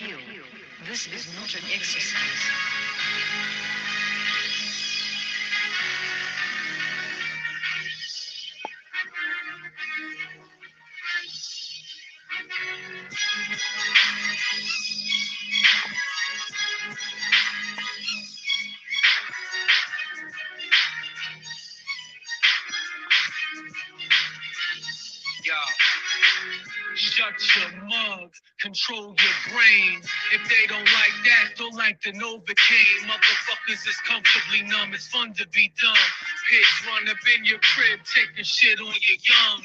appeal. This is not an exercise. Shut your mug, control your brain. If they don't like that, don't like the Novocaine. Motherfuckers is comfortably numb, it's fun to be dumb. Pigs run up in your crib, taking shit on your young.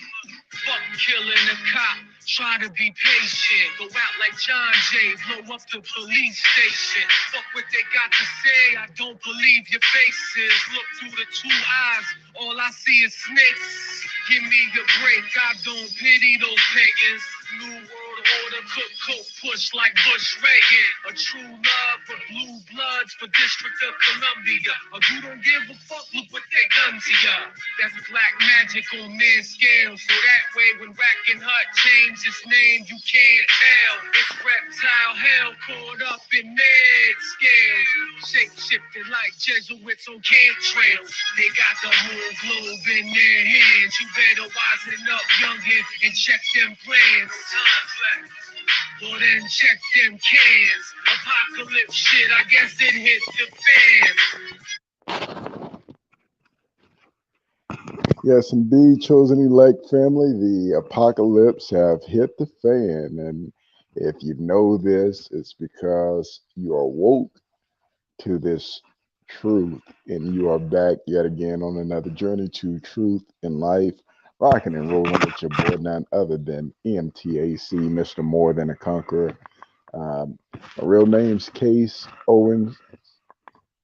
Fuck killing a cop, try to be patient. Go out like John Jay, blow up the police station. Fuck what they got to say, I don't believe your faces. Look through the two eyes, all I see is snakes. Give me a break, I don't pity those pagans. New world order, cook, push like Bush Reagan. A true love for blue bloods for District of Columbia. Or you don't give a fuck, look what they done to ya. That's black magic on man scale. So that way when Rack and Hut change its name, you can't tell. It's reptile hell caught up in med scales. Shape shifting like Jesuits on camp trails. They got the whole globe in their hands. You better wisen up, youngin', and check them plans. Time's left. Well then check them cans. Apocalypse shit, I guess it hit the fans. Yes, indeed, chosen elect family, the apocalypse have hit the fan. And if you know this, it's because you are woke to this truth and you are back yet again on another journey to truth in life, rocking and rolling with your boy, none other than MTAC, Mr. More Than a Conqueror. My real name's Case Owens.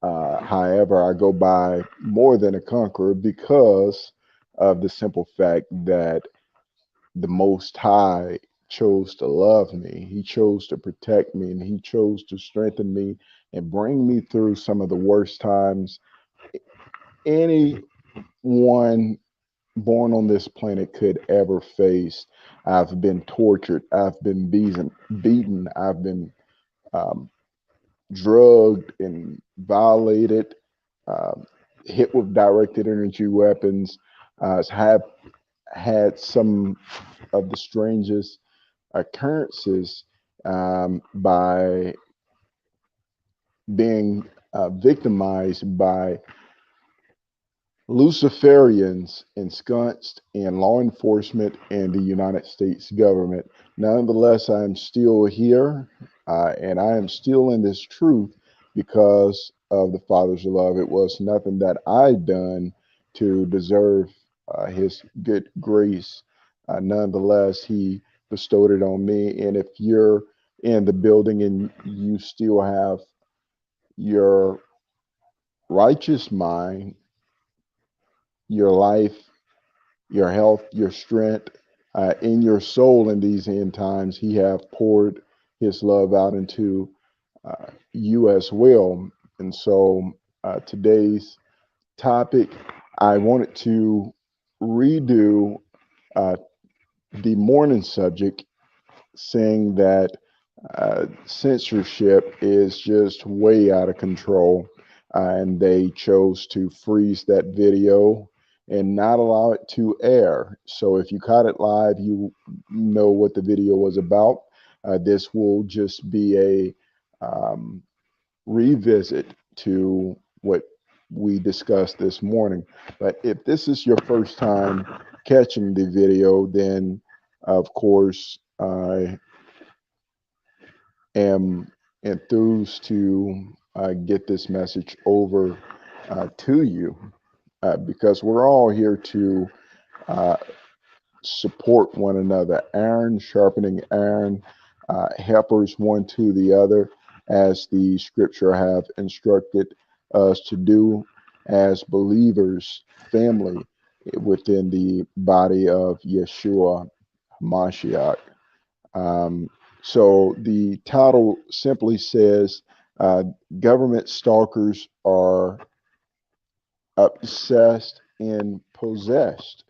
However, I go by More Than a Conqueror because of the simple fact that the Most High chose to love me. He chose to protect me and he chose to strengthen me and bring me through some of the worst times anyone born on this planet could ever face. I've been tortured. I've been beaten. I've been um, drugged and violated, hit with directed energy weapons. Have had some of the strangest occurrences by being victimized by Luciferians ensconced in law enforcement and the United States government. Nonetheless, I am still here and I am still in this truth because of the Father's love. It was nothing that I done to deserve His good grace. Nonetheless, He bestowed it on me. And if you're in the building and you still have your righteous mind, your life, your health, your strength, in your soul in these end times, He have poured His love out into you as well. And so today's topic, I wanted to redo uh, the morning subject, saying that censorship is just way out of control. And they chose to freeze that video and not allow it to air. So if you caught it live, you know what the video was about. This will just be a revisit to what we discussed this morning. But if this is your first time catching the video, then of course I am enthused to get this message over to you because we're all here to uh, support one another, iron sharpening iron, helpers one to the other, as the scripture have instructed us to do as believers, family within the body of Yeshua Mashiach. Um, so the title simply says uh, government stalkers are obsessed and possessed,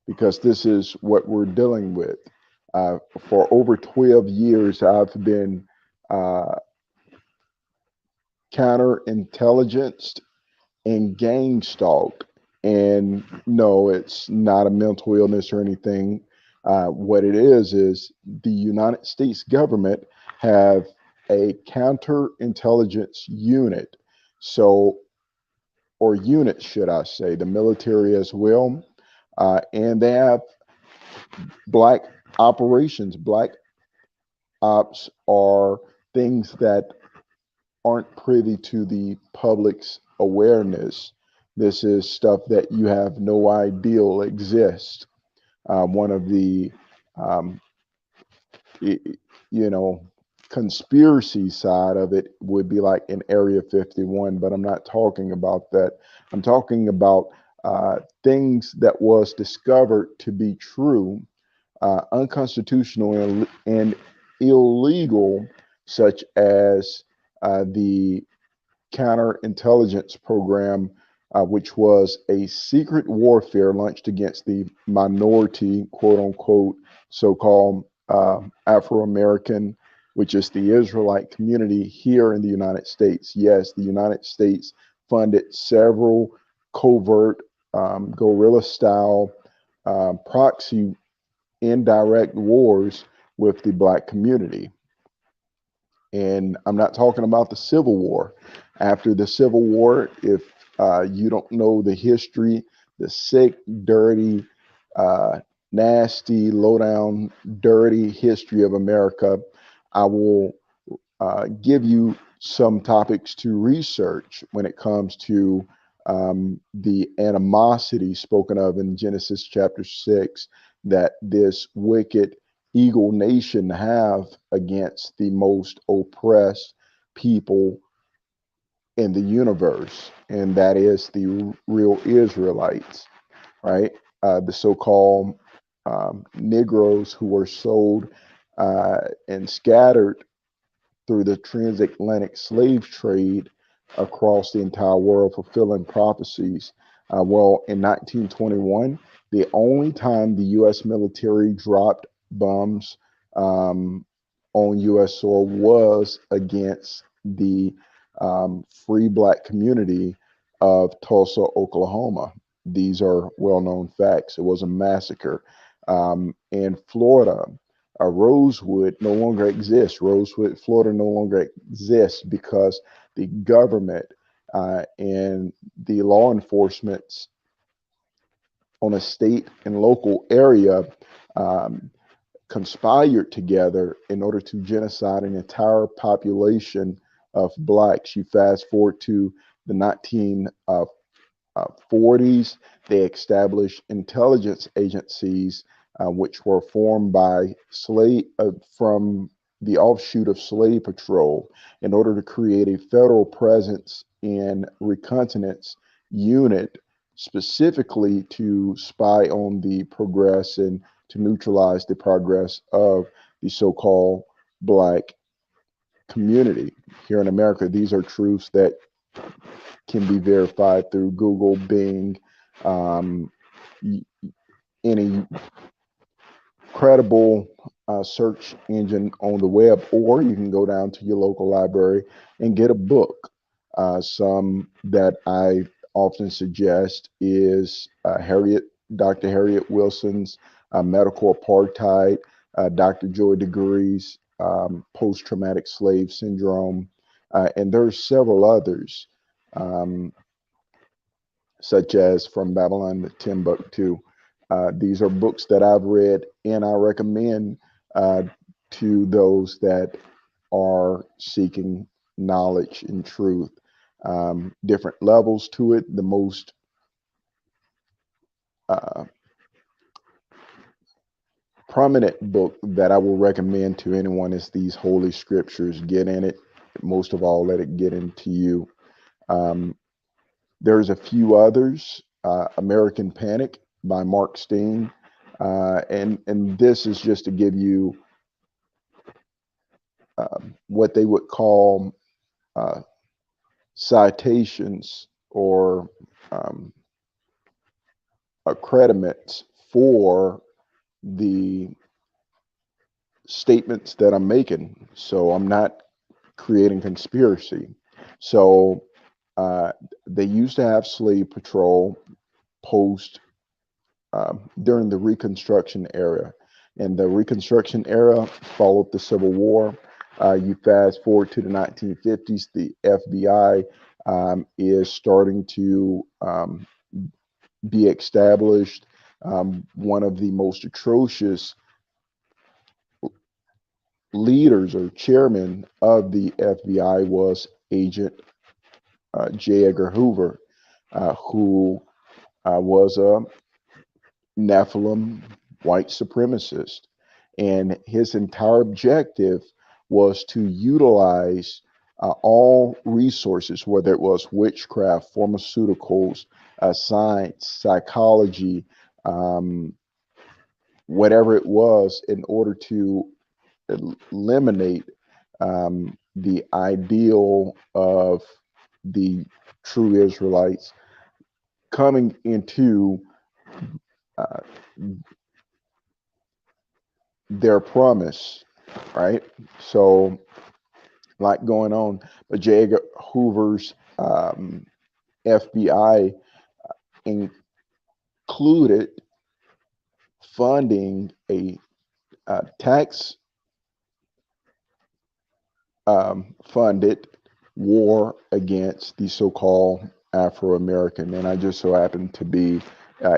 because this is what we're dealing with. For over 12 years, I've been uh, counterintelligence, and gang stalked. And no, it's not a mental illness or anything. What it is the United States government have a counterintelligence unit. So, or unit, should I say, the military as well. And they have black operations. Black ops are things that aren't privy to the public's awareness. This is stuff that you have no idea exists. One of the, um, i- you know, conspiracy side of it would be like in Area 51, but I'm not talking about that. I'm talking about things that was discovered to be true, unconstitutional and illegal, such as the counterintelligence program, which was a secret warfare launched against the minority, quote unquote, so called Afro American, which is the Israelite community here in the United States. Yes, the United States funded several covert, guerrilla style proxy indirect wars with the black community. And I'm not talking about the Civil War. After the Civil War, if you don't know the history, the sick, dirty, nasty, low down, dirty history of America, I will give you some topics to research when it comes to the animosity spoken of in Genesis chapter 6 that this wicked eagle nation have against the most oppressed people in the universe, and that is the real Israelites, right? The so-called Negroes who were sold and scattered through the transatlantic slave trade across the entire world, fulfilling prophecies. Well, in 1921, the only time the U.S. military dropped bombs on U.S. soil was against the free black community of Tulsa, Oklahoma. These are well known facts. It was a massacre. In Florida, Rosewood no longer exists. Rosewood, Florida no longer exists because the government and the law enforcement on a state and local area um, conspired together in order to genocide an entire population of blacks. You fast forward to the 1940s, they established intelligence agencies, which were formed by from the offshoot of slave patrol in order to create a federal presence in reconnaissance unit specifically to spy on the progress and to neutralize the progress of the so-called black community here in America. These are truths that can be verified through Google, Bing, um, any credible search engine on the web, or you can go down to your local library and get a book. Some that I often suggest is Dr. Harriet Wilson's Medical Apartheid, Dr. Joy DeGrury's Post-Traumatic Slave Syndrome, and there's several others, um, such as From Babylon to Timbuktu. These are books that I've read, and I recommend to those that are seeking knowledge and truth. Different levels to it. The most uh, prominent book that I will recommend to anyone is these Holy Scriptures. Get in it. Most of all, let it get into you. Um, there's a few others. American Panic by Mark Steen. And this is just to give you what they would call uh, citations or um, accreditaments for the statements that I'm making. So I'm not creating conspiracy. So they used to have slave patrol post during the Reconstruction era. And the Reconstruction era followed the Civil War. You fast forward to the 1950s, the FBI is starting to be established. One of the most atrocious leaders or chairman of the FBI was Agent J. Edgar Hoover, who was a Nephilim white supremacist. And his entire objective was to utilize all resources, whether it was witchcraft, pharmaceuticals, science, psychology, um, whatever it was, in order to eliminate the ideal of the true Israelites coming into uh, their promise, right? So, like going on, but J. Edgar Hoover's FBI included funding a tax funded war against the so-called Afro-American, and I just so happen to be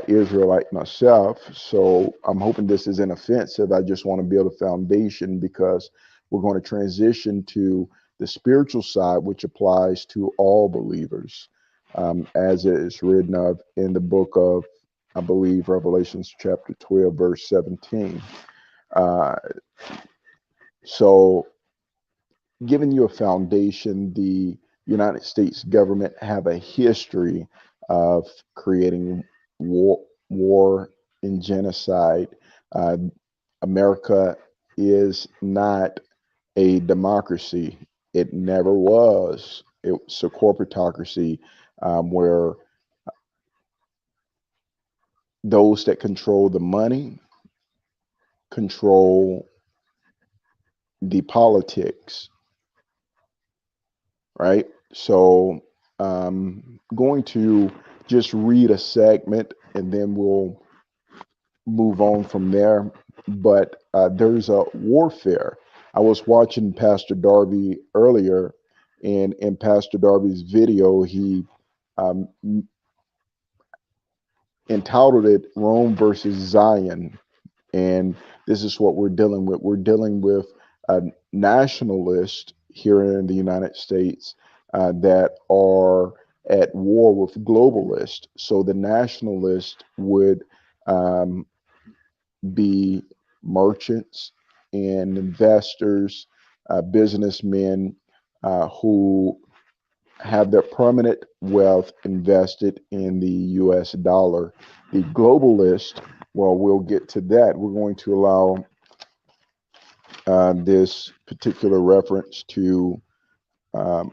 Israelite myself. So I'm hoping this isn't offensive. I just want to build a foundation because we're going to transition to the spiritual side, which applies to all believers, as it is written of in the book of, I believe, Revelations chapter 12, verse 17. Uh, so giving you a foundation, the United States government have a history of creating war and genocide. Uh, America is not a democracy. It never was. It's a corporatocracy where those that control the money control the politics, right? So going to just read a segment and then we'll move on from there. But there's a warfare. I was watching Pastor Darby earlier, and in Pastor Darby's video, he um, entitled it Rome versus Zion. And this is what we're dealing with. We're dealing with a nationalist here in the United States that are at war with globalists. So the nationalist would um, be merchants and investors, businessmen who have their permanent wealth invested in the US dollar. The globalist, well, we'll get to that. We're going to allow this particular reference to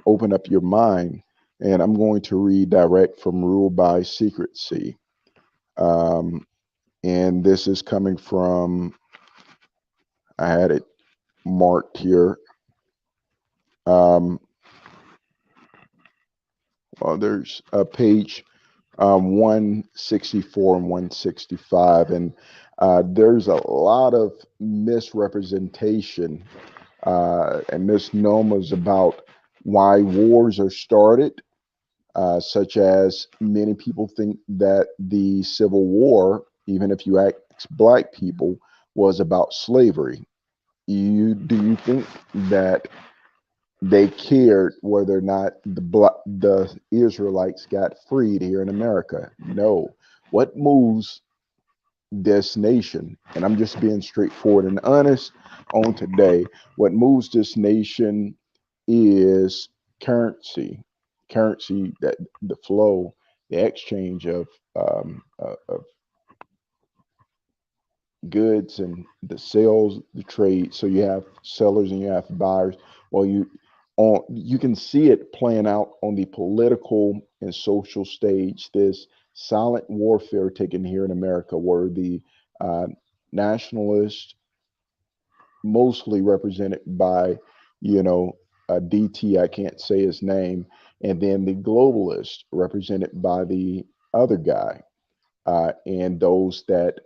open up your mind. And I'm going to read direct from Rule by Secrecy. And this is coming from, I had it marked here. Well, there's a page 164 and 165, and there's a lot of misrepresentation and misnomers about why wars are started, such as many people think that the Civil War, even if you ask black people, was about slavery. Do you think that they cared whether or not the Israelites got freed here in America? No. What moves this nation, and I'm just being straightforward and honest on today, what moves this nation is currency, that the flow, the exchange of goods and the sales, the trade. So you have sellers and you have buyers. Well, you can see it playing out on the political and social stage. This silent warfare taken here in America, where the uh, nationalists, mostly represented by, you know, DT, I can't say his name, and then the globalist represented by the other guy, and those that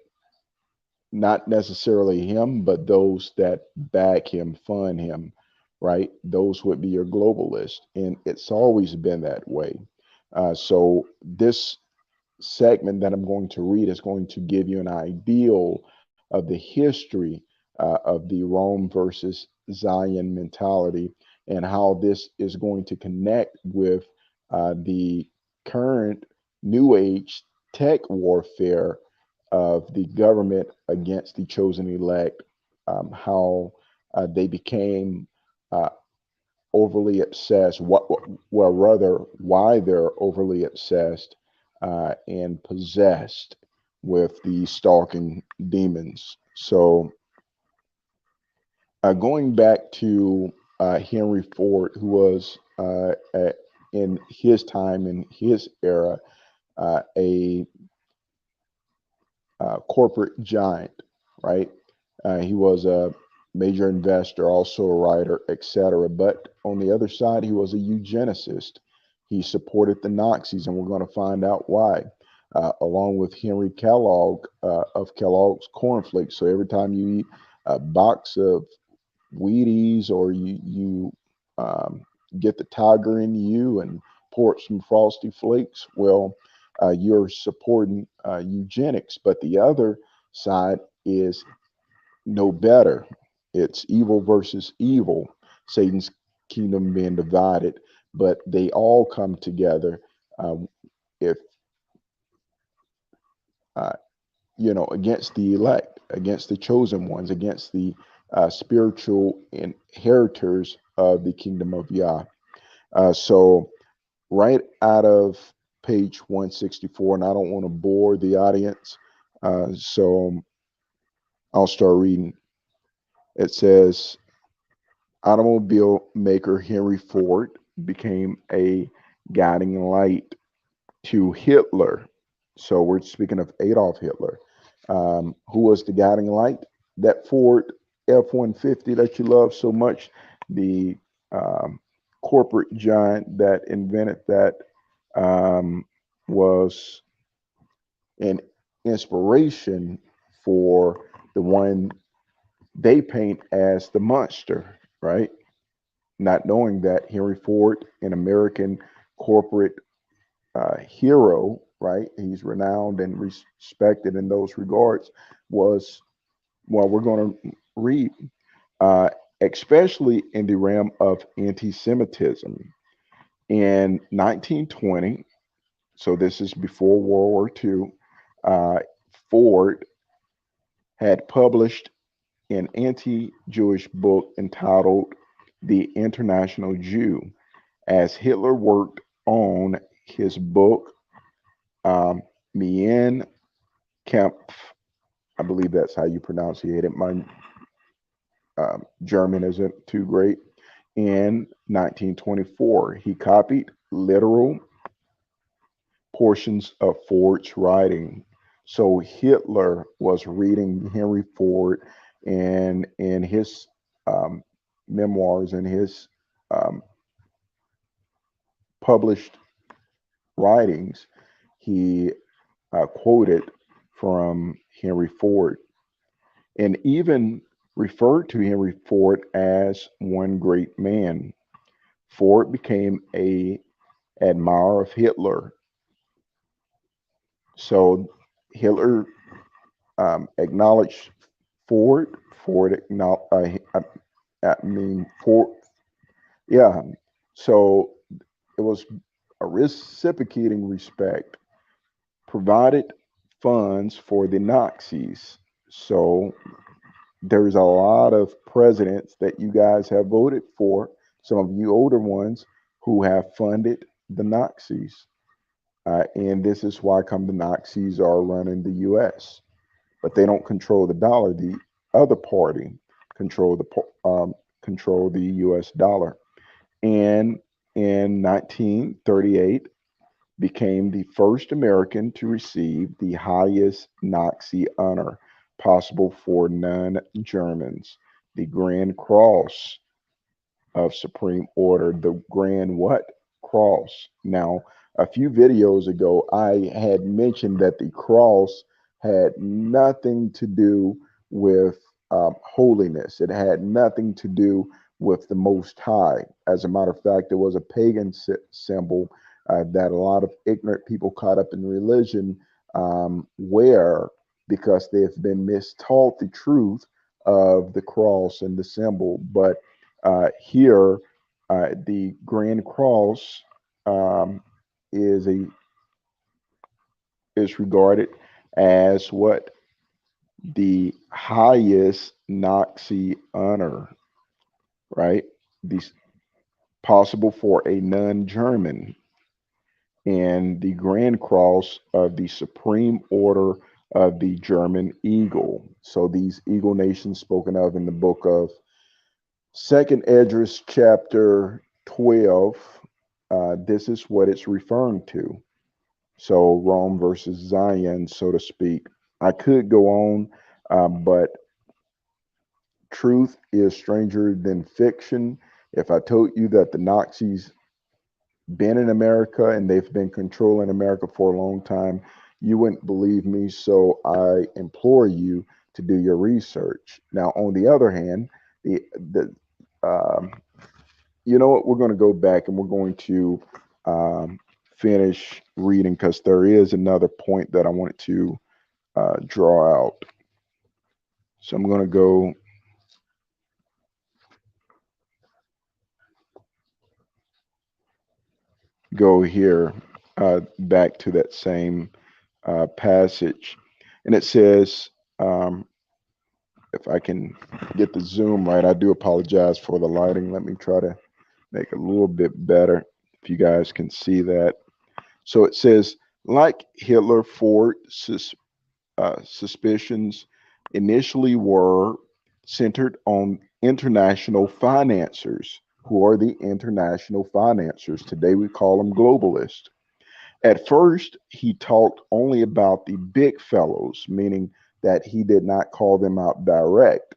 not necessarily him, but those that back him, fund him, right? Those would be your globalists, and it's always been that way. So this segment that I'm going to read is going to give you an ideal of the history of the Rome versus Zion mentality and how this is going to connect with the current New Age tech warfare of the government against the chosen elect, how they became uh, overly obsessed, well, rather, why they're overly obsessed and possessed with the stalking demons. So, going back to Henry Ford, who was in his time, in his era, a corporate giant, right? He was a major investor, also a writer, etc. But on the other side, he was a eugenicist. He supported the Nazis, and we're going to find out why, along with Henry Kellogg of Kellogg's Cornflakes. So every time you eat a box of Wheaties or you get the tiger in you and pour it some Frosty Flakes, well, you're supporting eugenics. But the other side is no better. It's evil versus evil, Satan's kingdom being divided, but they all come together if uh, against the elect, against the chosen ones, against the spiritual inheritors of the kingdom of Yah. So right out of page 164, and I don't want to bore the audience, so I'll start reading. It says, automobile maker Henry Ford became a guiding light to Hitler. So we're speaking of Adolf Hitler, who was the guiding light. That Ford F-150 that you love so much, the corporate giant that invented that, was an inspiration for the one they paint as the monster, right? Not knowing that Henry Ford, an American corporate hero, right? He's renowned and respected in those regards, was, well, we're going to read, uh, especially in the realm of anti Semitism. In 1920, so this is before World War II, Ford had published an anti Jewish book entitled The International Jew, as Hitler worked on his book, Mein Kampf. I believe that's how you pronounce it. My German isn't too great. In 1924, he copied literal portions of Ford's writing. So Hitler was reading Henry Ford, and in his memoirs and his um, published writings, he quoted from Henry Ford and even referred to Henry Ford as one great man. Ford became a admirer of Hitler. So Hitler acknowledged Ford. Ford acknowledged, I mean, Ford, yeah. So it was a reciprocating respect, provided funds for the Nazis. So there's a lot of presidents that you guys have voted for, some of you older ones, who have funded the Nazis. And this is why come the Nazis are running the US. But they don't control the dollar. The other party control the US dollar. And in 1938, became the first American to receive the highest Nazi honor possible for non-Germans, the Grand Cross of supreme order, the grand what? Cross. Now, a few videos ago, I had mentioned that the cross had nothing to do with holiness. It had nothing to do with the Most High. As a matter of fact, it was a pagan symbol that a lot of ignorant people caught up in religion wear because they have been mistaught the truth of the cross and the symbol. But here, the Grand Cross um, is a is regarded as what? The highest Nazi honor, right? These possible for a non-German, and the Grand Cross of the Supreme Order of the German Eagle. So these eagle nations spoken of in the book of Second Esdras chapter 12, this is what it's referring to. So Rome versus Zion, so to speak. I could go on, but truth is stranger than fiction. If I told you that the Nazis been in America and they've been controlling America for a long time, you wouldn't believe me. So I implore you to do your research. Now, on the other hand, the um, you know what? We're going to go back and we're going to finish reading because there is another point that I wanted to draw out. So I'm going to go here back to that same passage, and it says, um, if I can get the zoom right, I do apologize for the lighting. Let me try to make it a little bit better if you guys can see that. So it says, like Hitler, Ford's suspicions initially were centered on international financiers. Who are the international financiers? Today we call them globalists. At first, he talked only about the big fellows, meaning that he did not call them out direct,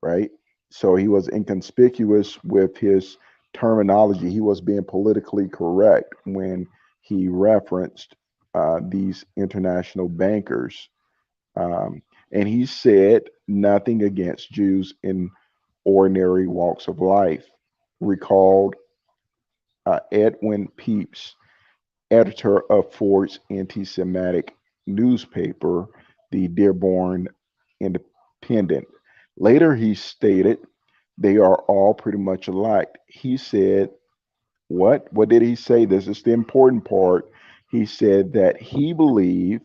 right? So he was inconspicuous with his terminology. He was being politically correct when he referenced these international bankers. And he said nothing against Jews in ordinary walks of life. Recalled Edwin Pepys, editor of Ford's anti Semitic newspaper, the Dearborn Independent. Later, he stated they are all pretty much alike. He said, what? What did he say? This is the important part. He said that he believed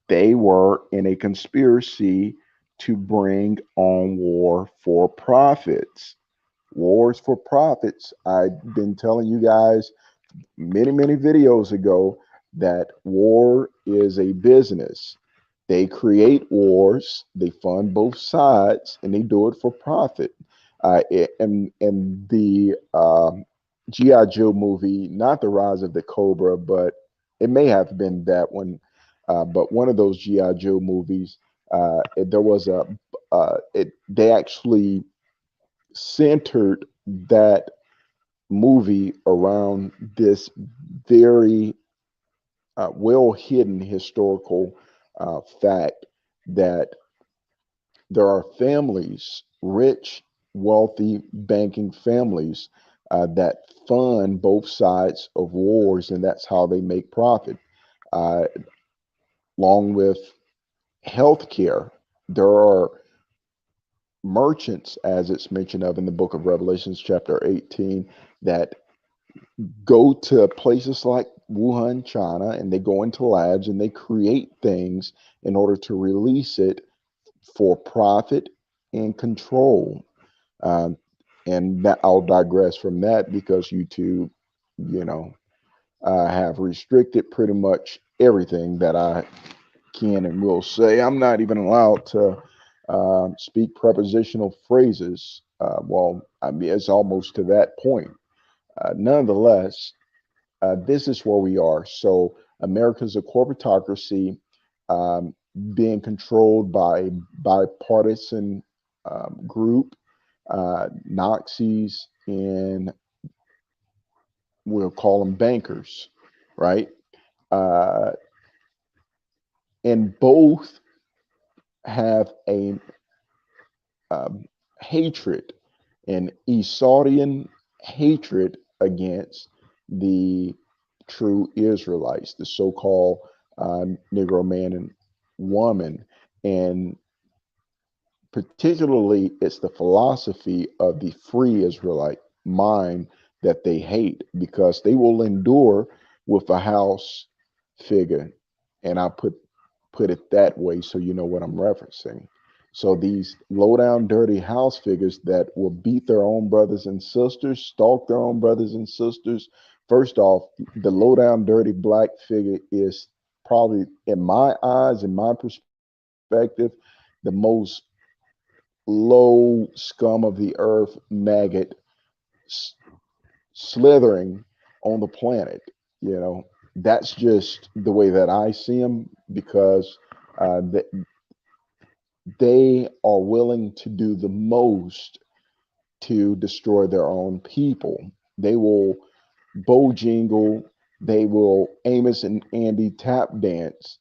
they were in a conspiracy to bring on war for profits. Wars for profits. I've been telling you guys many videos ago that war is a business. They create wars, they fund both sides, and they do it for profit. And the GI Joe movie, not the Rise of the Cobra, but it may have been that one. But one of those GI Joe movies, there was they actually centered that movie around this very well hidden historical fact that there are families, rich, wealthy banking families that fund both sides of wars, and that's how they make profit. Uh, Along with healthcare, there are merchants, as it's mentioned of in the book of Revelations, chapter 18, that go to places like Wuhan, China, and they go into labs and they create things in order to release it for profit and control. Um, and that I'll digress from that because YouTube, you know, have restricted pretty much everything that I can and will say. I'm not even allowed to speak prepositional phrases. Well, I mean, it's almost to that point. Nonetheless, this is where we are. So America's a corporatocracy um, being controlled by a bipartisan group, Nazis. and we'll call them bankers, right? Uh, and both have a um, hatred, an Esaudian hatred against the true Israelites, the so-called Negro man and woman, and particularly it's the philosophy of the free Israelite mind that they hate, because they will endure with a house figure, and I put it that way so you know what I'm referencing. So these low down dirty house figures that will beat their own brothers and sisters, stalk their own brothers and sisters. First off, the low down dirty black figure is probably, in my eyes, in my perspective, the most low scum of the earth maggot s- slithering on the planet. You know, that's just the way that I see them, because they are willing to do the most to destroy their own people. They will Bojingle, they will Amos and Andy tap dance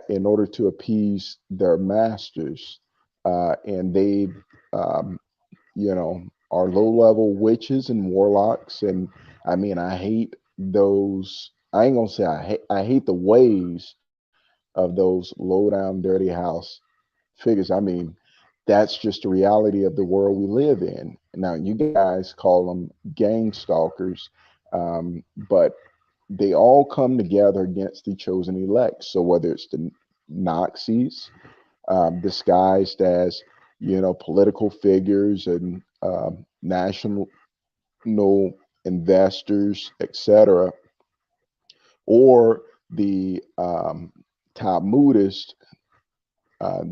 in order to appease their masters. And they, um, you know, are low level witches and warlocks. And I mean, I hate those. I ain't gonna say I hate the ways of those low down, dirty house figures. I mean, that's just the reality of the world we live in. Now, you guys call them gang stalkers, but they all come together against the chosen elect. So whether it's the Nazis, disguised as, you know, political figures and national investors, etc., or the Talmudists, uh,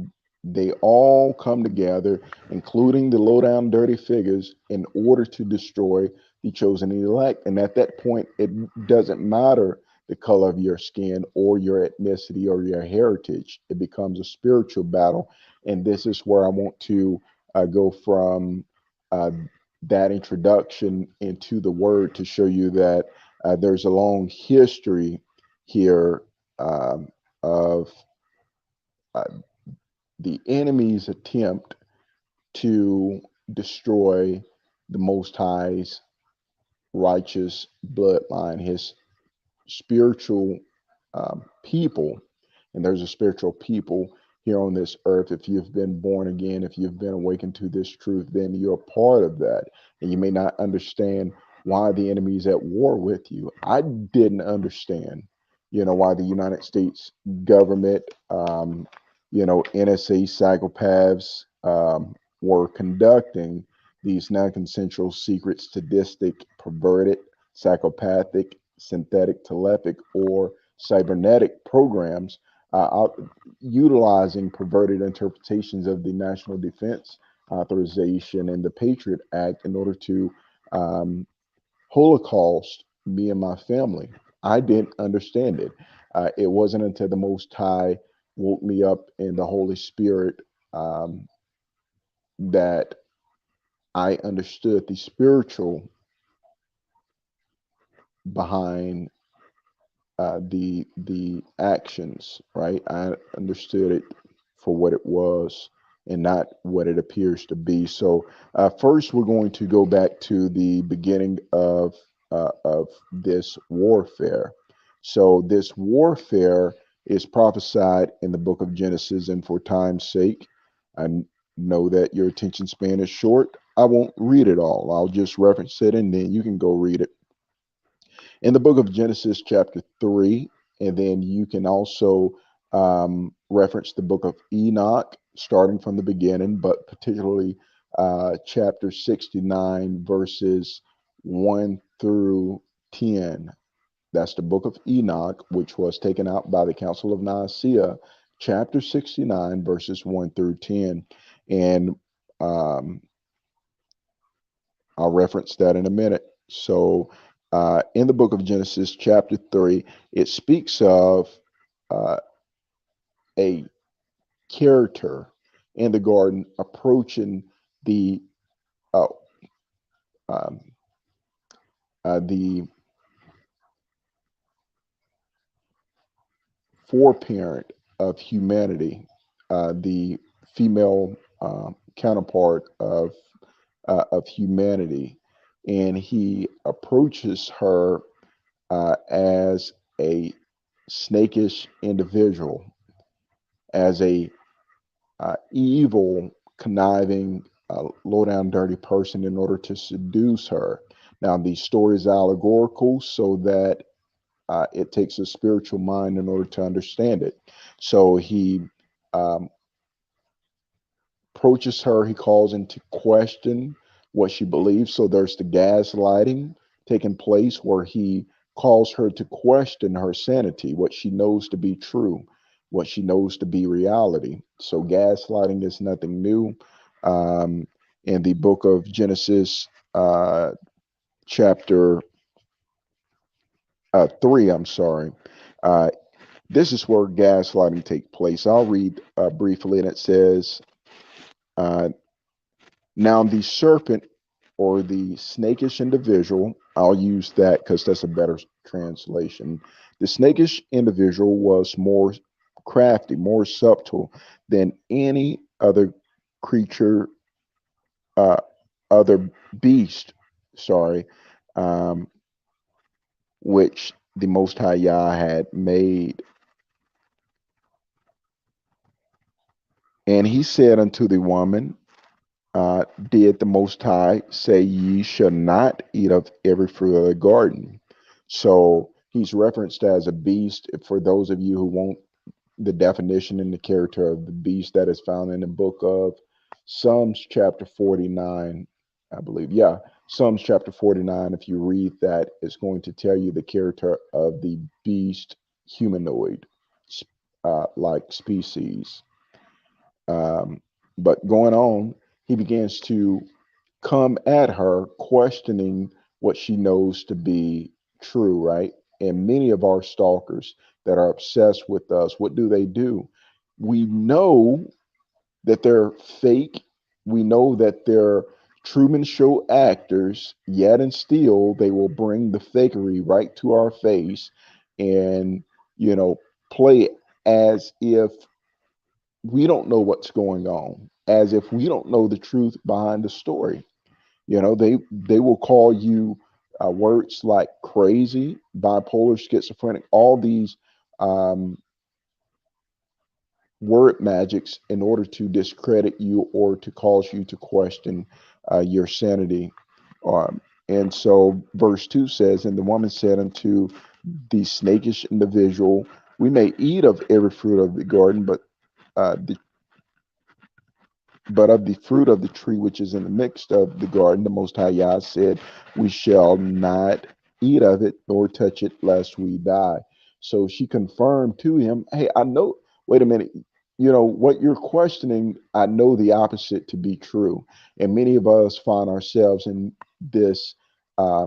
they all come together, including the low down dirty figures, in order to destroy the chosen elect. And at that point, it doesn't matter the color of your skin or your ethnicity or your heritage. It becomes a spiritual battle. And this is where I want to go from uh, that introduction into the word to show you that there's a long history here of uh, the enemy's attempt to destroy the Most High's righteous bloodline, his spiritual people. And there's a spiritual people here on this earth. If you've been born again, if you've been awakened to this truth, then you're a part of that. And you may not understand why the enemy is at war with you. I didn't understand, you know, why the United States government, NSA psychopaths were conducting these non-consensual, secret, sadistic, perverted, psychopathic, synthetic, telepathic, or cybernetic programs, utilizing perverted interpretations of the National Defense Authorization and the Patriot Act in order to um, Holocaust me and my family. I didn't understand it. It wasn't until the Most High woke me up in the Holy Spirit that I understood the spiritual behind the actions, right? I understood it for what it was and not what it appears to be. So first, we're going to go back to the beginning of this warfare. So this warfare is prophesied in the book of Genesis, and for time's sake, I know that your attention span is short. I won't read it all. I'll just reference it, and then you can go read it in the book of Genesis, chapter 3. And then you can also reference the book of Enoch, starting from the beginning, but particularly chapter 69, verses 1 through 10. That's the book of Enoch, which was taken out by the Council of Nicaea, chapter 69, verses 1 through 10. And um, I'll reference that in a minute. So, in the book of Genesis, chapter 3, it speaks of uh, a character in the garden approaching the uh, um, the foreparent of humanity, the female counterpart of humanity, and he approaches her as a snakish individual, as a evil, conniving, low down, dirty person in order to seduce her. Now, the story is allegorical so that it takes a spiritual mind in order to understand it. So he um, approaches her, he calls into question what she believes. So there's the gaslighting taking place where he calls her to question her sanity, what she knows to be true, what she knows to be reality. So gaslighting is nothing new. Um, in the book of Genesis, chapter 3, I'm sorry, uh, this is where gaslighting takes place. I'll read briefly, and it says, uh, now the serpent or the snakish individual, I'll use that because that's a better translation. The snakish individual was more crafty, more subtle than any other creature, uh, other beast, sorry, um, which the Most High Yah had made. And he said unto the woman, did the Most High say, ye shall not eat of every fruit of the garden? So he's referenced as a beast. For those of you who want the definition and the character of the beast, that is found in the book of Psalms chapter 49, I believe. Yeah, Psalms chapter 49. If you read that, it's going to tell you the character of the beast humanoid, like species. Um, but going on, he begins to come at her, questioning what she knows to be true, right? And many of our stalkers that are obsessed with us, what do? We know that they're fake. We know that they're Truman Show actors, yet and still they will bring the fakery right to our face and, you know, play as if we don't know what's going on, as if we don't know the truth behind the story. You know, they will call you words like crazy, bipolar, schizophrenic, all these um, word magics in order to discredit you or to cause you to question your sanity. And so verse 2 says, and the woman said unto the snakish individual, we may eat of every fruit of the garden, the but of the fruit of the tree which is in the midst of the garden, the Most High Yah said, we shall not eat of it nor touch it lest we die. So she confirmed to him, hey, I know, wait a minute, you know, what you're questioning, I know the opposite to be true. And many of us find ourselves in this uh,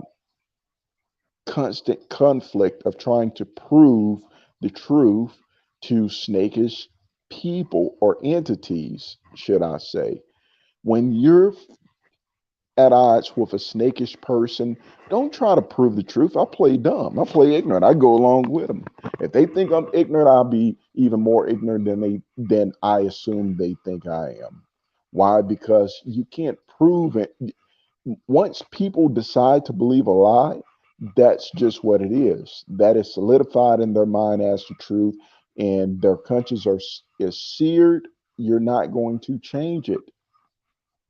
constant conflict of trying to prove the truth to snakish people or entities, should I say. When you're at odds with a snakish person, don't try to prove the truth. I play dumb. I play ignorant. I go along with them. If they think I'm ignorant, I'll be even more ignorant than I assume they think I am. Why? Because you can't prove it. Once people decide to believe a lie, that's just what it is. That is solidified in their mind as the truth, and their conscience is seared. You're not going to change it.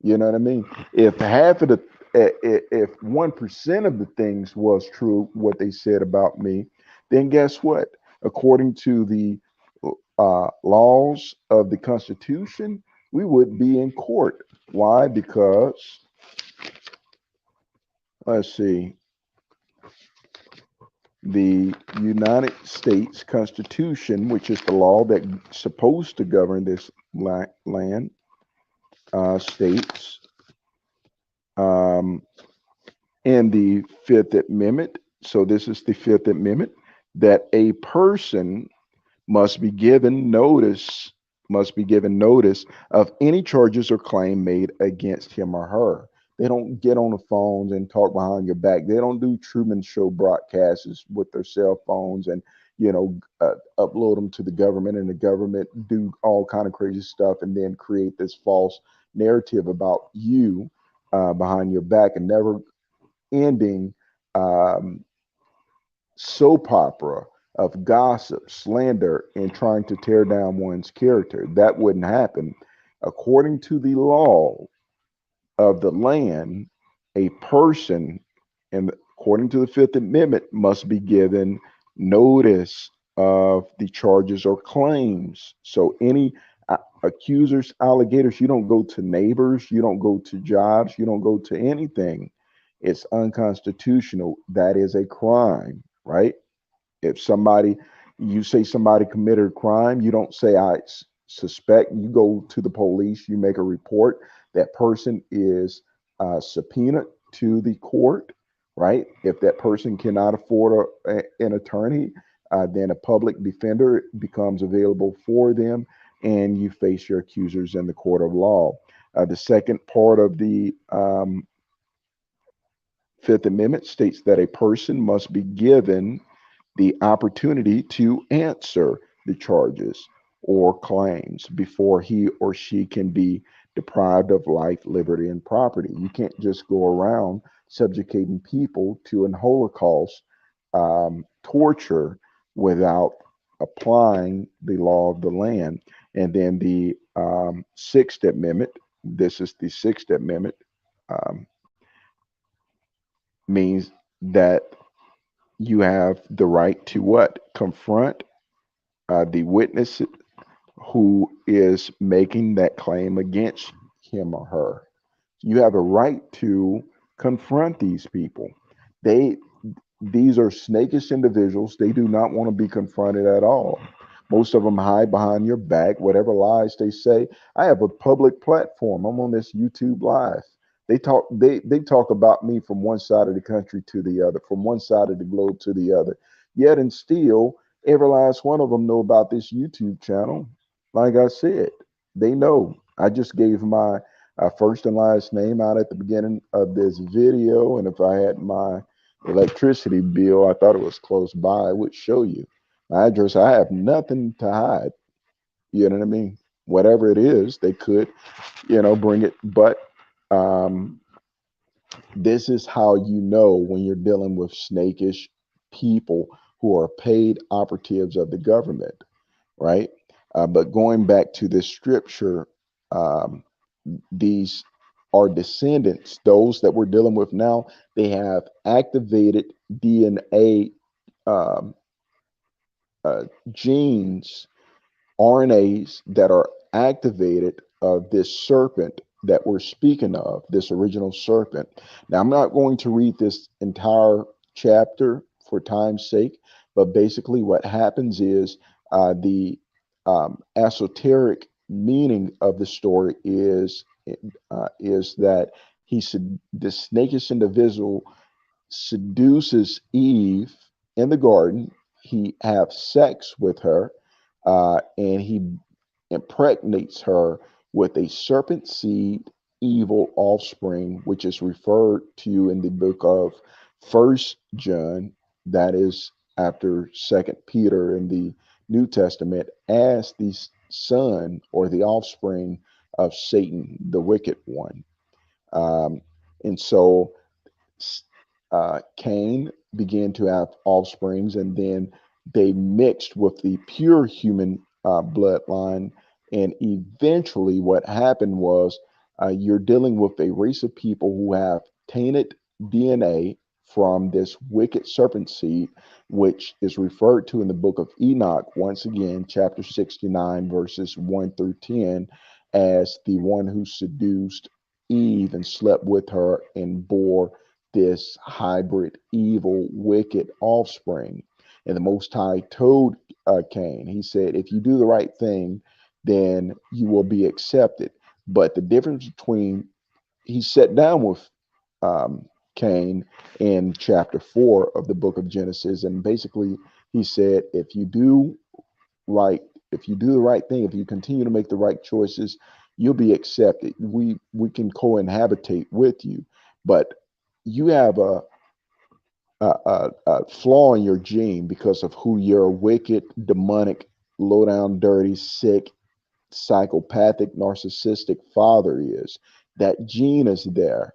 You know what I mean? If half of the, if 1% of the things was true, what they said about me, then guess what? According to the laws of the Constitution, we would be in court. Why? Because, let's see, the United States Constitution, which is the law that's supposed to govern this land, states, um, in the Fifth Amendment, so this is the Fifth Amendment, that a person must be given notice, of any charges or claim made against him or her. They don't get on the phones and talk behind your back. They don't do Truman Show broadcasts with their cell phones and upload them to the government, and the government do all kind of crazy stuff and then create this false narrative about you behind your back, and never ending um, soap opera of gossip, slander, and trying to tear down one's character. That wouldn't happen. According to the law of the land, a person, and according to the Fifth Amendment, must be given notice of the charges or claims. So any accusers, alligators, you don't go to neighbors, you don't go to jobs, you don't go to anything. It's unconstitutional. That is a crime, right? If somebody, you say somebody committed a crime, you don't say suspect. You go to the police, you make a report. That person is subpoenaed to the court, right? If that person cannot afford an attorney, then a public defender becomes available for them, and you face your accusers in the court of law. The second part of the Fifth Amendment states that a person must be given the opportunity to answer the charges or claims before he or she can be deprived of life, liberty, and property. You can't just go around subjugating people to an Holocaust torture without applying the law of the land. And then the Sixth Amendment, this is the Sixth Amendment, um, means that you have the right to what? Confront the witness who is making that claim against him or her. You have a right to confront these people. They These are snakish individuals. They do not want to be confronted at all. Most of them hide behind your back, whatever lies they say. I have a public platform. I'm on this YouTube live. They talk about me from one side of the country to the other, from one side of the globe to the other. Yet and still, every last one of them know about this YouTube channel. Like I said, they know. I just gave my first and last name out at the beginning of this video, and if I had my electricity bill, I thought it was close by, it would show you my address. I have nothing to hide. You know what I mean? Whatever it is, they could, bring it. But um, this is how you know when you're dealing with snakish people who are paid operatives of the government, right? But going back to this scripture, um, these are descendants, those that we're dealing with now, they have activated DNA um, genes, RNAs that are activated of this serpent that we're speaking of, this original serpent. Now, I'm not going to read this entire chapter for time's sake, but basically what happens is the esoteric meaning of the story is that this snakish individual seduces Eve in the garden. He have sex with her, and he impregnates her with a serpent seed, evil offspring, which is referred to in the book of First John, that is after Second Peter in the New Testament, as the son or the offspring of Satan, the wicked one. Um, and so Cain began to have offsprings, and then they mixed with the pure human bloodline. And eventually, what happened was you're dealing with a race of people who have tainted DNA from this wicked serpent seed, which is referred to in the book of Enoch, once again, chapter 69, verses 1 through 10, as the one who seduced Eve and slept with her and bore this hybrid, evil, wicked offspring. And the Most High told Cain, he said, if you do the right thing, then you will be accepted. But the difference between, he sat down with Cain in chapter 4 of the book of Genesis, and basically he said, right, if you do the right thing, if you continue to make the right choices, you'll be accepted. We can co-inhabitate with you, but you have a flaw in your gene because of who your wicked, demonic, low down, dirty, sick, psychopathic, narcissistic father is. That gene is there.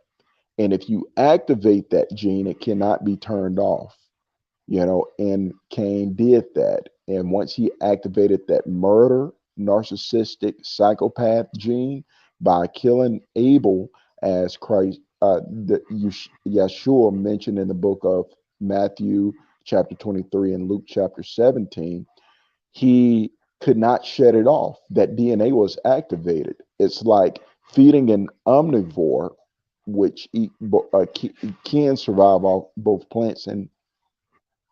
And if you activate that gene, it cannot be turned off. And Cain did that. And once he activated that murder, narcissistic psychopath gene by killing Abel, as Christ, Yeshua mentioned in the book of Matthew chapter 23 and Luke chapter 17, he could not shut it off. That DNA was activated. It's like feeding an omnivore, which can survive off both plants and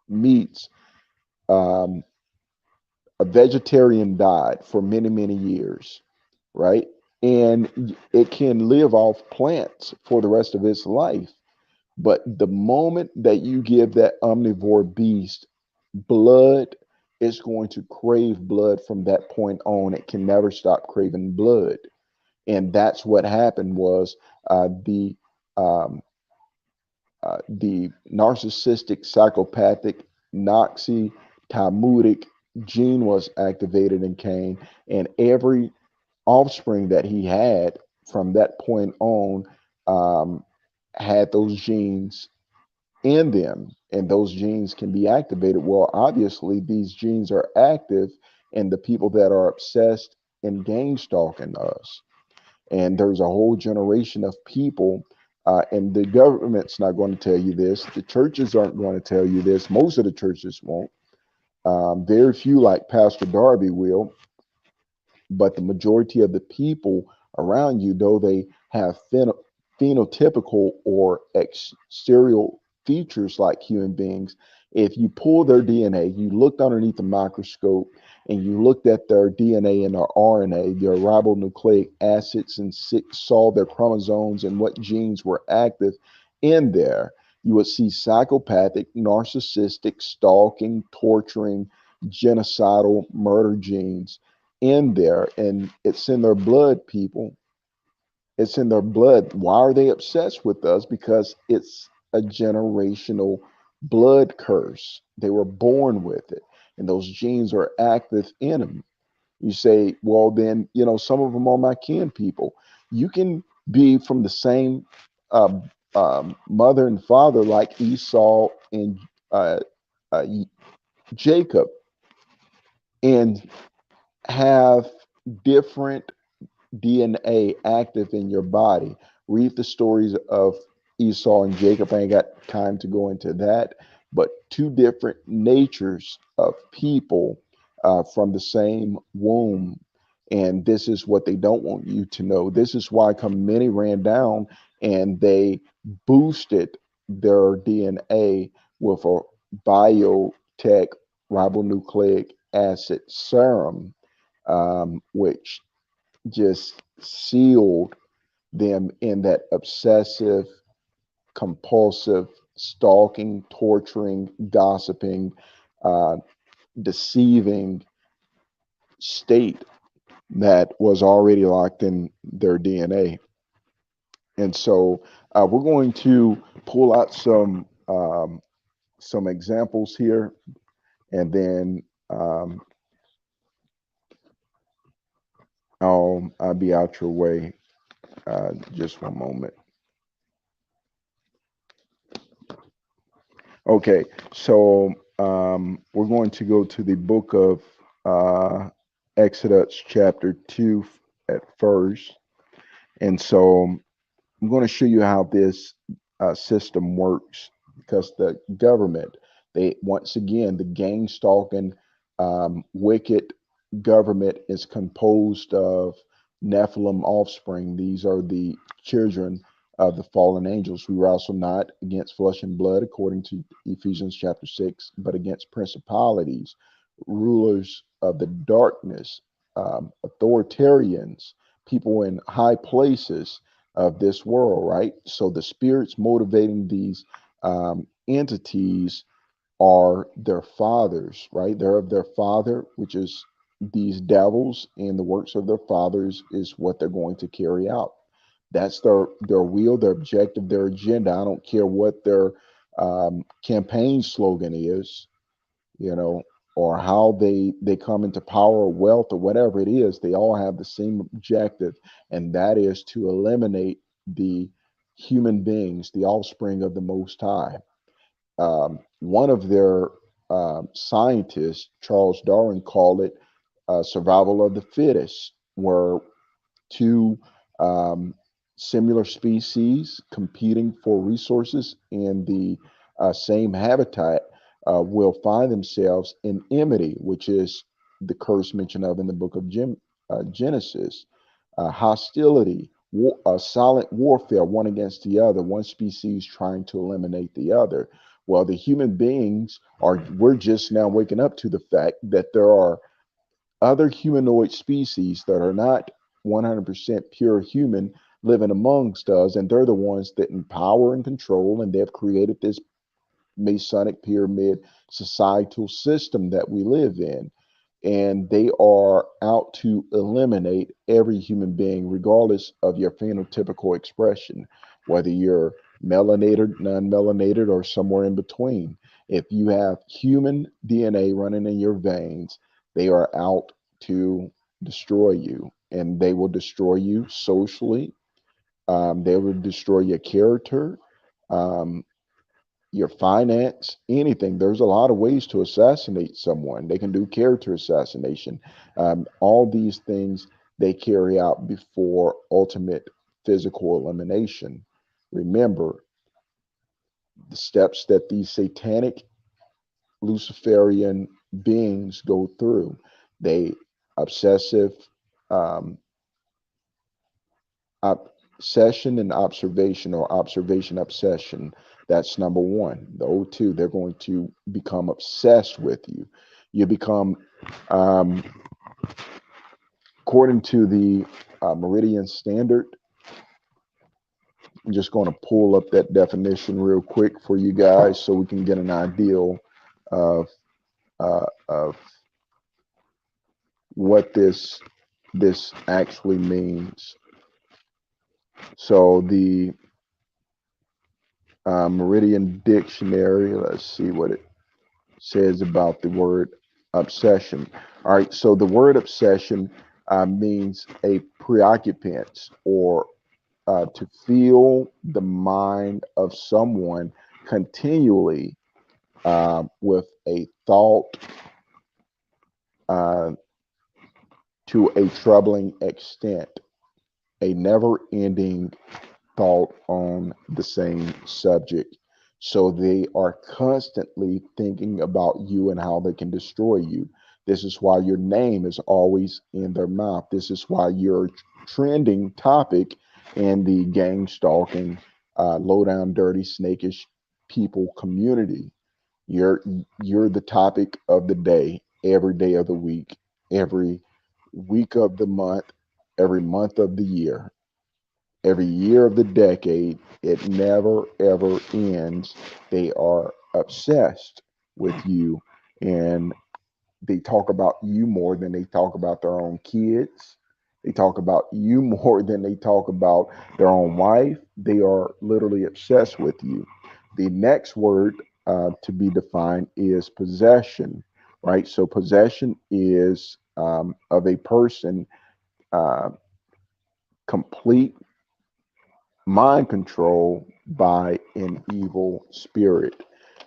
meats. Um, a vegetarian diet for many, many years, right? And it can live off plants for the rest of its life. But the moment that you give that omnivore beast blood, it's going to crave blood from that point on. It can never stop craving blood. And that's what happened was um, the narcissistic, psychopathic, Noxy, Talmudic gene was activated in Cain, and every offspring that he had from that point on had those genes in them, and those genes can be activated. Well, obviously, these genes are active in the people that are obsessed and gang stalking us. And there's a whole generation of people, and the government's not going to tell you this. The churches aren't going to tell you this. Most of the churches won't. Very few, like Pastor Darby, will. But the majority of the people around you, though they have phenotypical or exterior features like human beings, if you pull their DNA, you looked underneath the microscope and you looked at their DNA and their RNA, their ribonucleic acids, and saw their chromosomes and what genes were active in there, you would see psychopathic, narcissistic, stalking, torturing, genocidal murder genes in there, and it's in their blood, people. It's in their blood. Why are they obsessed with us? Because it's a generational blood curse. They were born with it, and those genes are active in them. You say, well, then, some of them are my kin people. You can be from the same mother and father, like Esau and uh, uh, Jacob, and have different DNA active in your body. Read the stories of Esau and Jacob. I ain't got time to go into that, but two different natures of people from the same womb. And this is what they don't want you to know. This is why come many ran down and they boosted their DNA with a biotech ribonucleic acid serum, which just sealed them in that obsessive, compulsive, stalking, torturing, gossiping, uh, deceiving state that was already locked in their DNA. And so we're going to pull out some examples here, and then I'll be out your way. Just one moment. Okay, so we're going to go to the book of Exodus chapter 2 at first. And so I'm going to show you how this system works, because the government, they once again, the gang stalking, wicked government is composed of Nephilim offspring. These are the children of the fallen angels. We wrestle not against flesh and blood, according to Ephesians chapter 6, but against principalities, rulers of the darkness, authoritarians, people in high places of this world, right? So the spirits motivating these entities are their fathers, right? They're of their father, which is these devils and the works of their fathers is what they're going to carry out. That's their will, their objective, their agenda. I don't care what their campaign slogan is, you know, or how they come into power or wealth or whatever it is. They all have the same objective, and that is to eliminate the human beings, the offspring of the Most High. One of their scientists, Charles Darwin, called it survival of the fittest, where two um, similar species competing for resources in the same habitat will find themselves in enmity, which is the curse mentioned of in the book of Genesis. Hostility, silent warfare, one against the other, one species trying to eliminate the other. Well, the human beings we're just now waking up to the fact that there are other humanoid species that are not 100% pure human living amongst us, and they're the ones that empower and control, and they've created this masonic pyramid societal system that we live in. And they are out to eliminate every human being, regardless of your phenotypical expression, whether you're melanated, non-melanated, or somewhere in between. If you have human DNA running in your veins, they are out to destroy you, and they will destroy you socially. They will destroy your character, um, your finance, anything. There's a lot of ways to assassinate someone. They can do character assassination. All these things they carry out before ultimate physical elimination. Remember the steps that these satanic Luciferian beings go through. They obsessive um, obsession and observation, or observation obsession. That's number one. The O2, they're going to become obsessed with you. You become, um, according to the Meridian Standard, I'm just going to pull up that definition real quick for you guys so we can get an idea of what this actually means. So the Meridian Dictionary, let's see what it says about the word obsession. All right, so the word obsession means a preoccupant, or to feel the mind of someone continually with a thought uh, to a troubling extent, a never ending thought on the same subject. So they are constantly thinking about you and how they can destroy you. This is why your name is always in their mouth. This is why you're a trending topic in the gang stalking, low down, dirty, snakish people community. You're you're the topic of the day, every day of the week, every week of the month, every month of the year, every year of the decade. It never ever ends. They are obsessed with you, and they talk about you more than they talk about their own kids. They talk about you more than they talk about their own wife. They are literally obsessed with you. The next word to be defined is possession, right? So possession is of a person, uh, complete mind control by an evil spirit.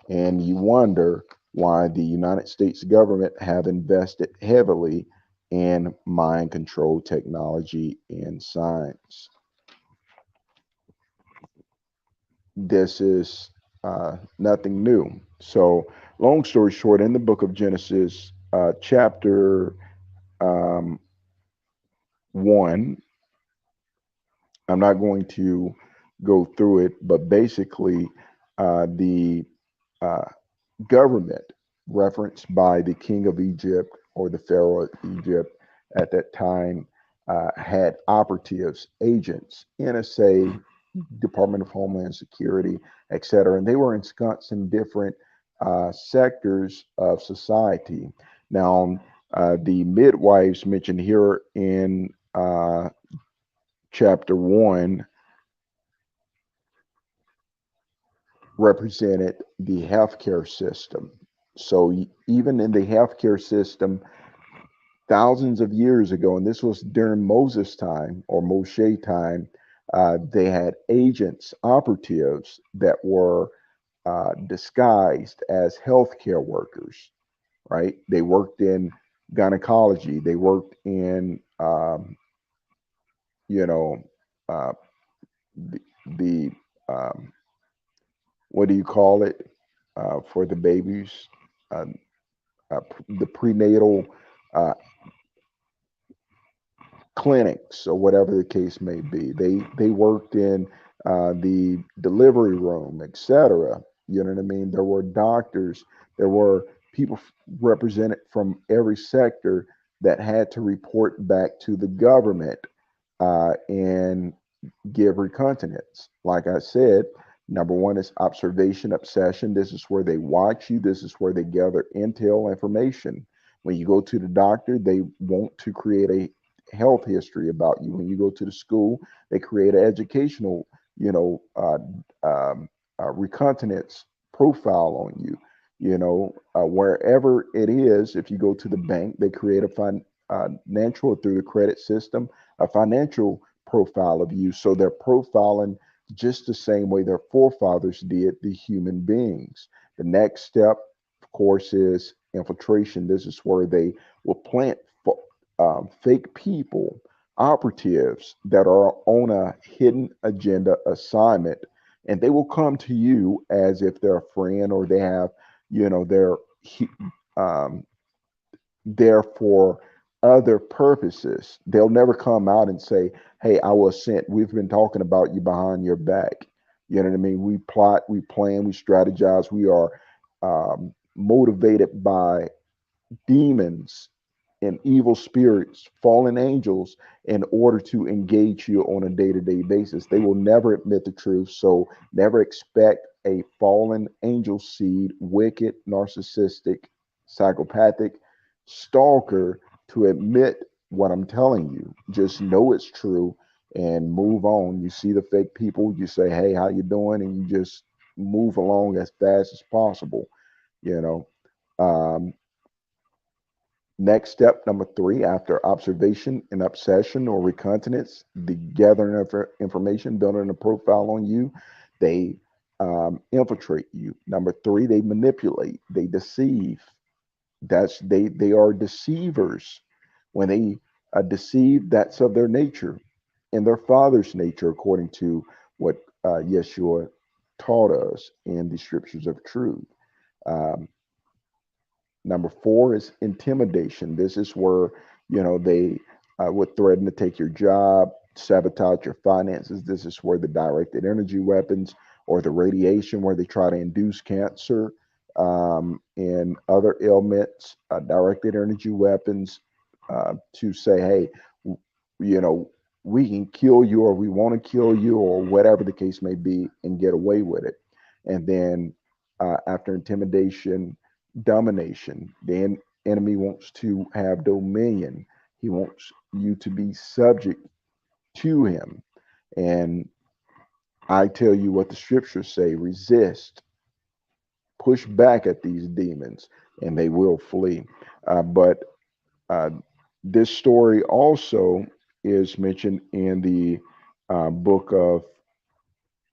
And you wonder why the United States government have invested heavily in mind control technology and science. This is nothing new. So, long story short, in the book of Genesis, chapter um, 1, I'm not going to go through it, but basically, the uh, government referenced by the king of Egypt, or the pharaoh of Egypt at that time, had operatives, agents, NSA, Department of Homeland Security, etc. And they were ensconced in different sectors of society. Now, The midwives mentioned here in chapter 1 represented the healthcare system. So even in the healthcare system, thousands of years ago, and this was during Moses' time or Moshe time, they had agents, operatives that were disguised as healthcare workers, right? They worked in gynecology, they worked in, you know, uh, the what do you call it for the babies? Uh, the prenatal uh, clinics or whatever the case may be. They worked in the delivery room, etc. You know what I mean? There were doctors, there were people represented from every sector that had to report back to the government and give reconnaissance. Like I said, number one is observation, obsession. This is where they watch you. This is where they gather intel information. When you go to the doctor, they want to create a health history about you. When you go to the school, they create an educational, you know, reconnaissance profile on you. You know, wherever it is, if you go to the bank, they create a financial through the credit system, a financial profile of you. So they're profiling just the same way their forefathers did the human beings. The next step, of course, is infiltration. This is where they will plant fake people, operatives that are on a hidden agenda assignment, and they will come to you as if they're a friend or they have, you know, they're um, there for other purposes. They'll never come out and say, "Hey, I was sent. We've been talking about you behind your back." You know what I mean? We plot, we plan, we strategize. We are motivated by demons and evil spirits, fallen angels, in order to engage you on a day-to-day basis. They will never admit the truth. So never expect a fallen angel seed, wicked, narcissistic, psychopathic stalker to admit what I'm telling you. Just know it's true and move on. You see the fake people, you say, "Hey, how you doing?" And you just move along as fast as possible, you know. Um, Next step, number three, after observation and obsession or reconnaissance, the gathering of information, building a profile on you, they infiltrate you. Number three, they manipulate, they deceive. They are deceivers. When they deceive, that's of their nature and their father's nature, according to what Yeshua taught us in the scriptures of truth. Um, Number four is intimidation. This is where, you know, they would threaten to take your job, sabotage your finances. This is where the directed energy weapons or the radiation, where they try to induce cancer and other ailments, directed energy weapons to say, "Hey, you know, we can kill you or we want to kill you or whatever the case may be and get away with it." And then after intimidation, domination. The enemy wants to have dominion. He wants you to be subject to him. And I tell you what the scriptures say: resist, push back at these demons, and they will flee. But uh, this story also is mentioned in the book of,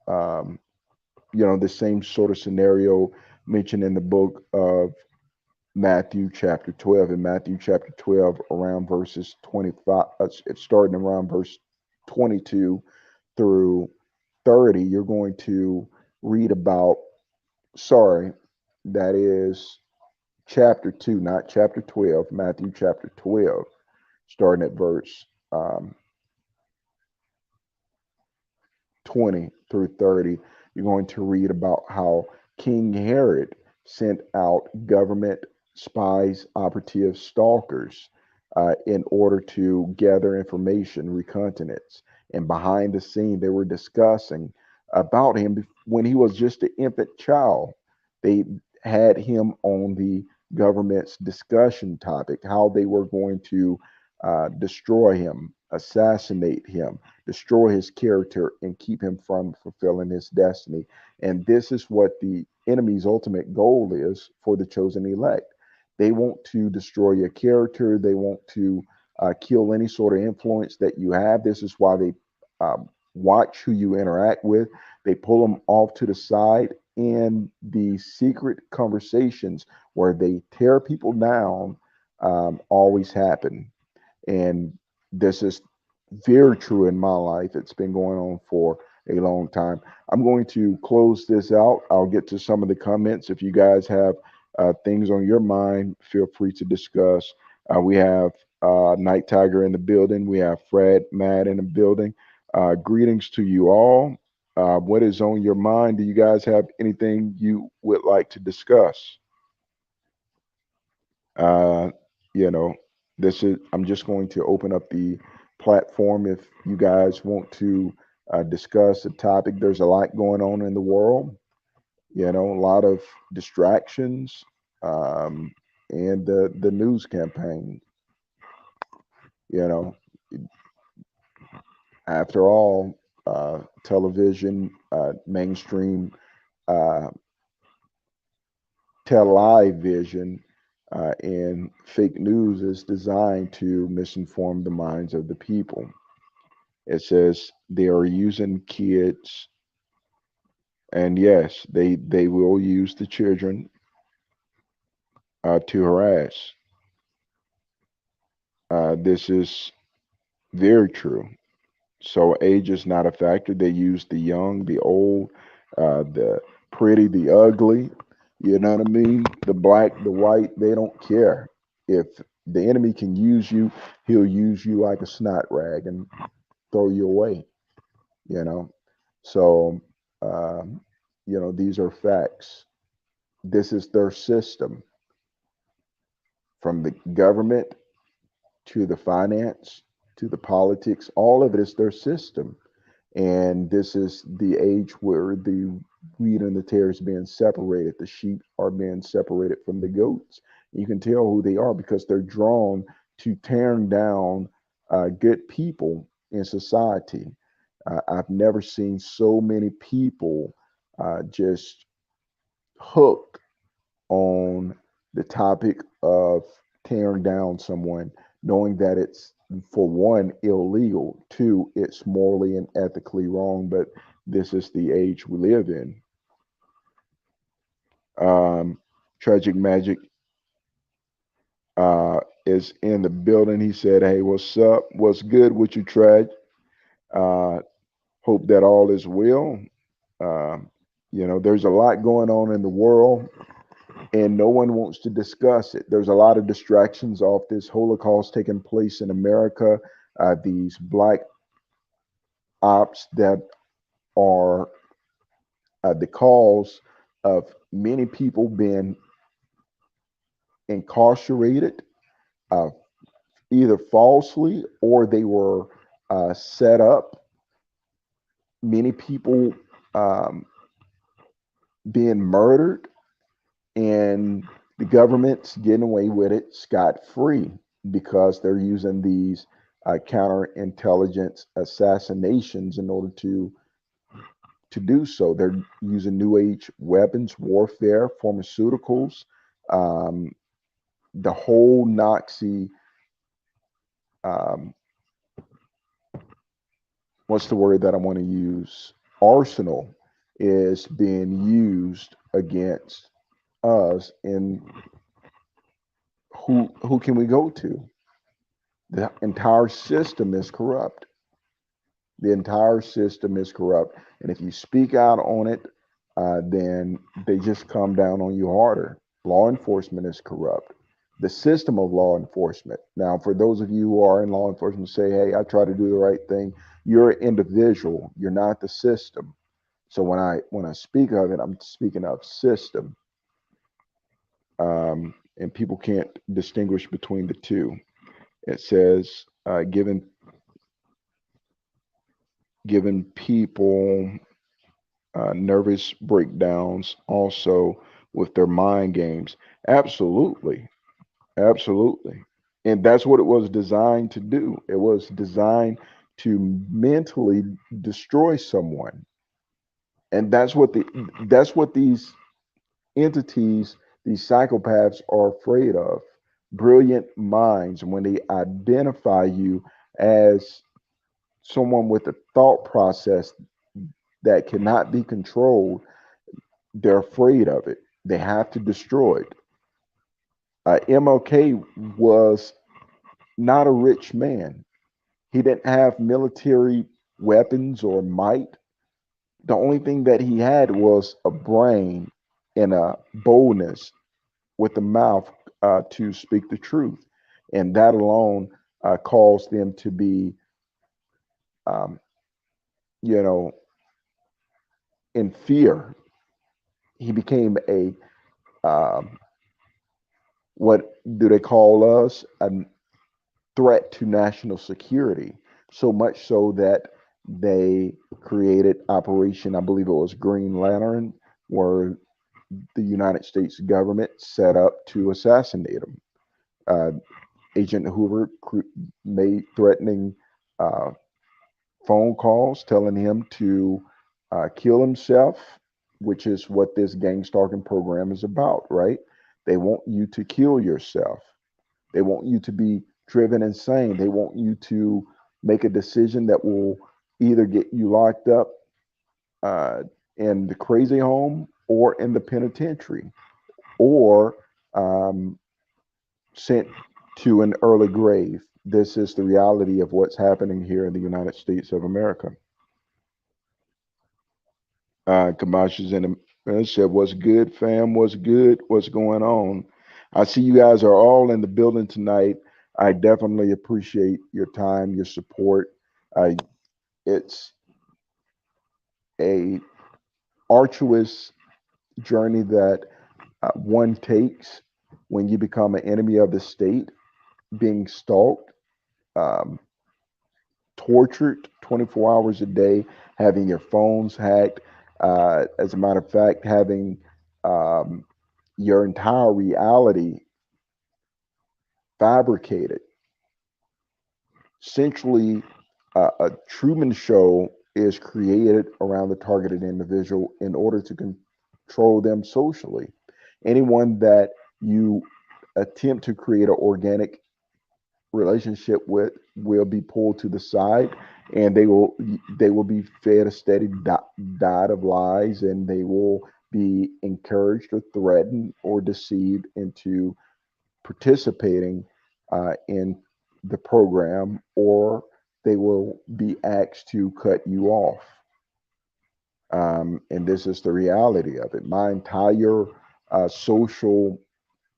um, you know, the same sort of scenario mentioned in the book of Matthew chapter 12. In Matthew chapter 12, around verses 25, it's starting around verse 22 through 30, you're going to read about, sorry, that is chapter 2, not chapter 12, Matthew chapter 12, starting at verse 20 through 30. You're going to read about how King Herod sent out government spies, operatives, stalkers in order to gather information, reconnaissance. And behind the scene, they were discussing about him when he was just an infant child. They had him on the government's discussion topic, how they were going to destroy him, assassinate him, destroy his character, and keep him from fulfilling his destiny. And this is what the enemy's ultimate goal is for the chosen elect. They want to destroy your character. They want to kill any sort of influence that you have. This is why they watch who you interact with. They pull them off to the side, and the secret conversations where they tear people down always happen. And this is very true in my life. It's been going on for a long time. I'm going to close this out. I'll get to some of the comments. If you guys have things on your mind, feel free to discuss. We have Night Tiger in the building. We have Fred Mad in the building. Greetings to you all. What is on your mind? Do you guys have anything you would like to discuss? Uh, you know, this is, I'm just going to open up the platform if you guys want to discuss a topic. There's a lot going on in the world, a lot of distractions, and the news campaign, you know, after all, television, mainstream, uh, television, and fake news is designed to misinform the minds of the people. It says they are using kids, and yes, they will use the children to harass. This is very true. So age is not a factor. They use the young, the old, the pretty, the ugly. You know what I mean? The black, the white. They don't care. If the enemy can use you, he'll use you like a snot rag and throw you away. You know. So, these are facts. This is their system, from the government to the finance to the politics. All of it is their system. And this is the age where the wheat and the tares being separated. The sheep are being separated from the goats. You can tell who they are because they're drawn to tearing down good people in society. I've never seen so many people just hooked on the topic of tearing down someone, knowing that it's, for one, illegal, two, it's morally and ethically wrong, but this is the age we live in. Um, Tragic Magic is in the building. He said, "Hey, what's up? What's good with you, Trag? Uh, hope that all is well." Um, there's a lot going on in the world, and no one wants to discuss it. There's a lot of distractions off this Holocaust taking place in America, these black ops that are the cause of many people being incarcerated, uh, either falsely or they were set up. Many people um, being murdered, and the government's getting away with it scot free because they're using these counterintelligence assassinations in order to do so. They're using new age weapons, warfare, pharmaceuticals, um, the whole Nazi. Um, what's the word that I want to use? Arsenal is being used against us, and who can we go to? The entire system is corrupt. The entire system is corrupt, and if you speak out on it, then they just come down on you harder. Law enforcement is corrupt. The system of law enforcement. Now, for those of you who are in law enforcement, say, "Hey, I try to do the right thing." You're an individual. You're not the system. So when I speak of it, I'm speaking of system, and people can't distinguish between the two. It says, given people nervous breakdowns also with their mind games. Absolutely. Absolutely. And that's what it was designed to do. It was designed to mentally destroy someone. And that's what these entities, these psychopaths are afraid of. Brilliant minds, when they identify you as someone with a thought process that cannot be controlled, they're afraid of it. They have to destroy it. MLK was not a rich man. He didn't have military weapons or might. The only thing that he had was a brain and a boldness with the mouth to speak the truth. And that alone caused them to be, um, you know, in fear. He became a, um, what do they call us? A threat to national security. So much so that they created Operation, I believe it was Green Lantern, where the United States government set up to assassinate him. Uh, Agent Hoover made threatening uh, phone calls telling him to kill himself, which is what this Gangstalking program is about, right? They want you to kill yourself. They want you to be driven insane. They want you to make a decision that will either get you locked up uh, in the crazy home or in the penitentiary or um, sent to an early grave. This is the reality of what's happening here in the United States of America. Kamash is in the said, "What's good, fam? What's good? What's going on?" I see you guys are all in the building tonight. I definitely appreciate your time, your support. Uh, it's a arduous journey that one takes when you become an enemy of the state, being stalked, um, tortured 24 hours a day, having your phones hacked. As a matter of fact, having um, your entire reality fabricated. Essentially, a Truman Show is created around the targeted individual in order to control them socially. Anyone that you attempt to create an organic relationship with will be pulled to the side, and they will be fed a steady diet of lies, and they will be encouraged or threatened or deceived into participating in the program, or they will be asked to cut you off. And this is the reality of it. My entire social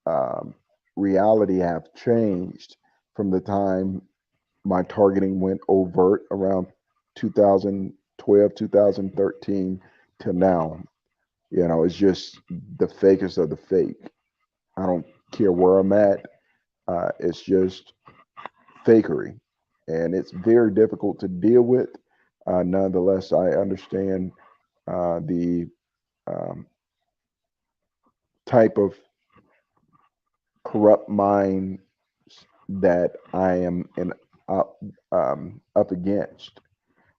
um, reality have changed from the time my targeting went overt around 2012, 2013 to now. It's just the fakest of the fake. I don't care where I'm at. It's just fakery, and it's very difficult to deal with. Nonetheless, I understand the um, type of corrupt mind that I am up against.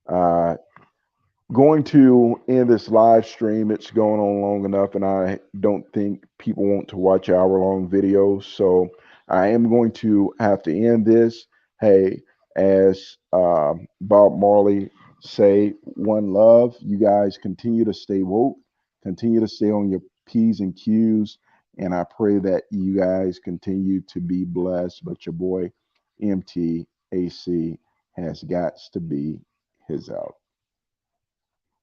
Uh, Going to end this live stream. It's going on long enough, and I don't think people want to watch hour-long videos. So I am going to have to end this. Hey, as Bob Marley say, one love. You guys continue to stay woke, continue to stay on your P's and Q's, and I pray that you guys continue to be blessed. But your boy MTAC has got to be his out.